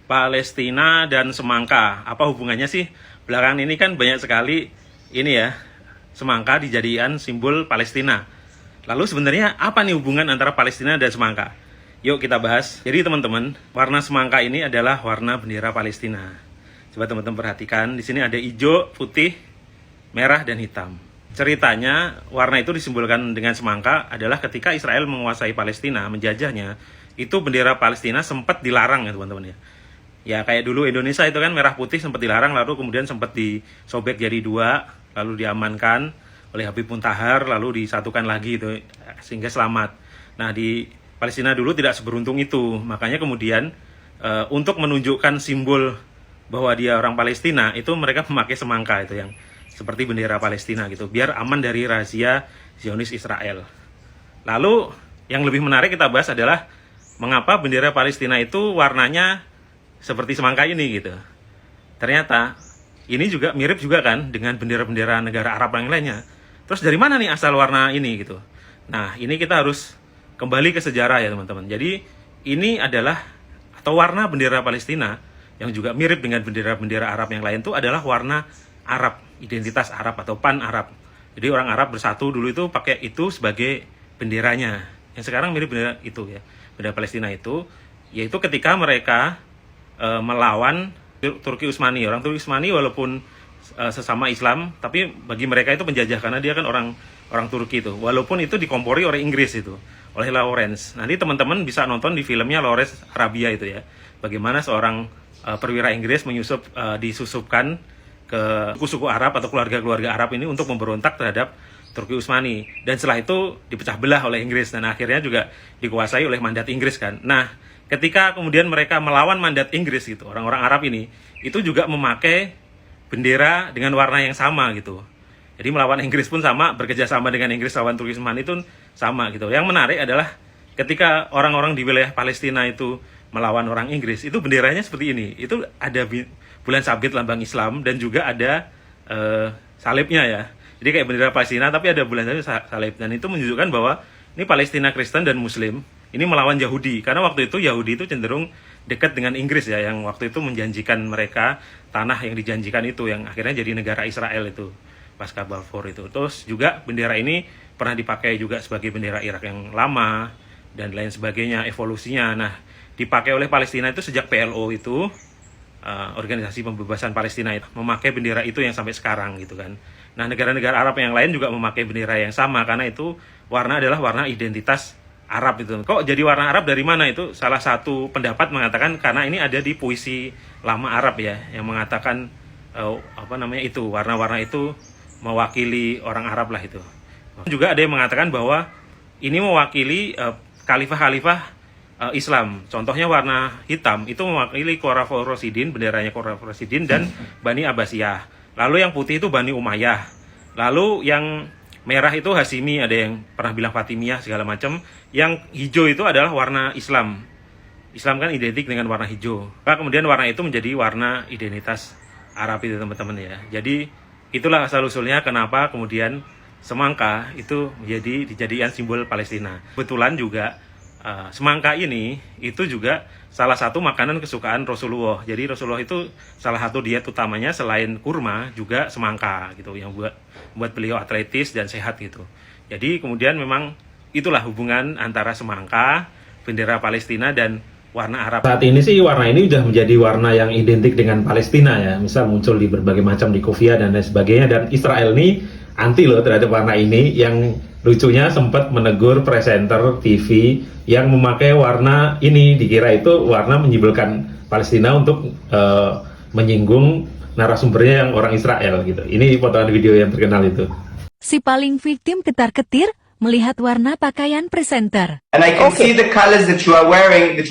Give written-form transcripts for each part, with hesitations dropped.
Palestina dan semangka, apa hubungannya sih? Belakangan ini kan banyak sekali ini ya, semangka dijadikan simbol Palestina. Lalu sebenarnya apa nih hubungan antara Palestina dan semangka? Yuk kita bahas. Jadi teman-teman, warna semangka ini adalah warna bendera Palestina. Coba teman-teman perhatikan, di sini ada hijau, putih, merah, dan hitam. Ceritanya, warna itu disimbolkan dengan semangka adalah ketika Israel menguasai Palestina, menjajahnya, itu bendera Palestina sempat dilarang ya teman-teman ya. Ya kayak dulu Indonesia itu kan merah putih sempat dilarang, lalu kemudian sempat disobek jadi dua, lalu diamankan oleh Habib Muntahar, lalu disatukan lagi itu sehingga selamat. Nah di Palestina dulu tidak seberuntung itu, makanya kemudian untuk menunjukkan simbol bahwa dia orang Palestina itu mereka memakai semangka itu yang seperti bendera Palestina gitu, biar aman dari razia Zionis Israel. Lalu yang lebih menarik kita bahas adalah mengapa bendera Palestina itu warnanya seperti semangka ini gitu. Ternyata ini juga mirip juga kan dengan bendera-bendera negara Arab yang lainnya. Terus dari mana nih asal warna ini gitu? Nah ini kita harus kembali ke sejarah ya teman-teman. Jadi ini adalah atau warna bendera Palestina yang juga mirip dengan bendera-bendera Arab yang lain itu adalah warna Arab, identitas Arab atau pan Arab. Jadi orang Arab bersatu dulu itu pakai itu sebagai benderanya. Yang sekarang mirip bendera itu ya, bendera Palestina itu, yaitu ketika mereka melawan Turki Utsmani. Orang Turki Utsmani walaupun sesama Islam, tapi bagi mereka itu penjajah karena dia kan orang Turki itu. Walaupun itu dikompori oleh Inggris itu, oleh Lawrence. Nanti teman-teman bisa nonton di filmnya Lawrence Arabia itu ya. Bagaimana seorang perwira Inggris disusupkan ke suku Arab atau keluarga-keluarga Arab ini untuk memberontak terhadap Turki Utsmani. Dan setelah itu dipecah belah oleh Inggris dan akhirnya juga dikuasai oleh mandat Inggris kan. Nah, ketika kemudian mereka melawan mandat Inggris gitu, orang-orang Arab ini itu juga memakai bendera dengan warna yang sama gitu. Jadi melawan Inggris pun sama, bekerja sama dengan Inggris lawan Turki Utsmani itu sama gitu. Yang menarik adalah ketika orang-orang di wilayah Palestina itu melawan orang Inggris, itu benderanya seperti ini. Itu ada bulan sabit lambang Islam dan juga ada salibnya ya. Jadi kayak bendera Palestina tapi ada bulan sabit salib, dan itu menunjukkan bahwa ini Palestina Kristen dan Muslim ini melawan Yahudi, karena waktu itu Yahudi itu cenderung dekat dengan Inggris ya, yang waktu itu menjanjikan mereka tanah yang dijanjikan itu, yang akhirnya jadi negara Israel itu pasca Balfour itu. Terus juga bendera ini pernah dipakai juga sebagai bendera Irak yang lama dan lain sebagainya, evolusinya. Nah dipakai oleh Palestina itu sejak PLO itu, organisasi pembebasan Palestina itu memakai bendera itu yang sampai sekarang gitu kan. Nah negara-negara Arab yang lain juga memakai bendera yang sama, karena itu warna adalah warna identitas Arab itu. Kok jadi warna Arab dari mana? Itu salah satu pendapat mengatakan karena ini ada di puisi lama Arab ya, yang mengatakan itu warna-warna itu mewakili orang Arab lah itu. Juga ada yang mengatakan bahwa ini mewakili khalifah-khalifah Islam. Contohnya warna hitam itu mewakili Khulafaur Rasyidin, benderanya Khulafaur Rasyidin dan Bani Abbasiyah. Lalu yang putih itu Bani Umayyah. Lalu yang merah itu Hasimi, ada yang pernah bilang Fatimiyah segala macam. Yang hijau itu adalah warna Islam. Islam kan identik dengan warna hijau. Maka kemudian warna itu menjadi warna identitas Arab itu teman-teman ya. Jadi itulah asal-usulnya kenapa kemudian semangka itu dijadikan simbol Palestina. Kebetulan juga semangka ini itu juga salah satu makanan kesukaan Rasulullah. Jadi Rasulullah itu salah satu diet utamanya selain kurma juga semangka gitu, yang buat beliau atletis dan sehat gitu. Jadi kemudian memang itulah hubungan antara semangka, bendera Palestina dan warna Arab. Saat ini sih warna ini sudah menjadi warna yang identik dengan Palestina ya. Misal muncul di berbagai macam di kufiyah dan lain sebagainya, dan Israel ini anti loh terhadap warna ini. Yang lucunya sempat menegur presenter TV yang memakai warna ini, dikira itu warna menyimbolkan Palestina untuk menyinggung narasumbernya yang orang Israel gitu. Ini potongan video yang terkenal itu. Si paling victim ketar-ketir melihat warna pakaian presenter. And I can see the colors that you are wearing this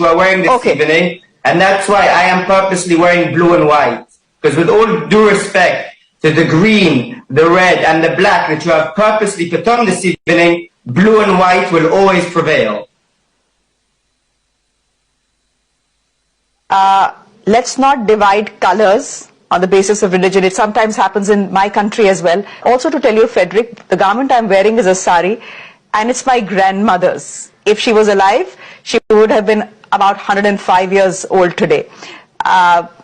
evening, and that's why I am purposely wearing blue and white. Because with all due respect to the green, the red, and the black that you have purposely put on this evening, blue and white will always prevail. Let's not divide colors on the basis of religion. It sometimes happens in my country as well. Also to tell you, Frederick, the garment I'm wearing is a sari, and it's my grandmother's. If she was alive, she would have been about 105 years old today.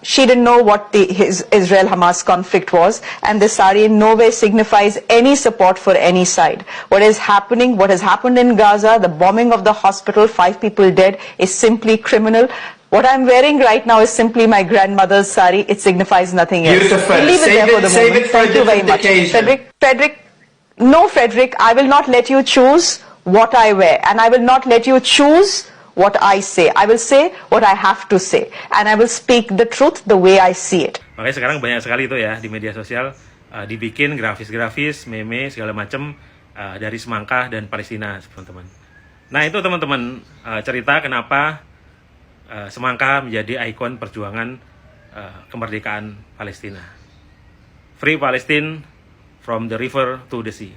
She didn't know what his Israel-Hamas conflict was, and this sari in no way signifies any support for any side. What has happened in Gaza, the bombing of the hospital, 5 people dead, is simply criminal. What I'm wearing right now is simply my grandmother's sari. It signifies nothing else. Beautiful. We'll leave it there for the Save moment. it for a Thank you very different much. occasion. Frederick, I will not let you choose what I wear, and I will not let you choose what I say. I will say what I have to say, and I will speak the truth the way I see it. Makanya sekarang banyak sekali itu ya di media sosial dibikin grafis-grafis, meme segala macam dari semangka dan Palestina, teman-teman. Nah itu teman-teman cerita kenapa semangka menjadi ikon perjuangan kemerdekaan Palestina. Free Palestine from the river to the sea.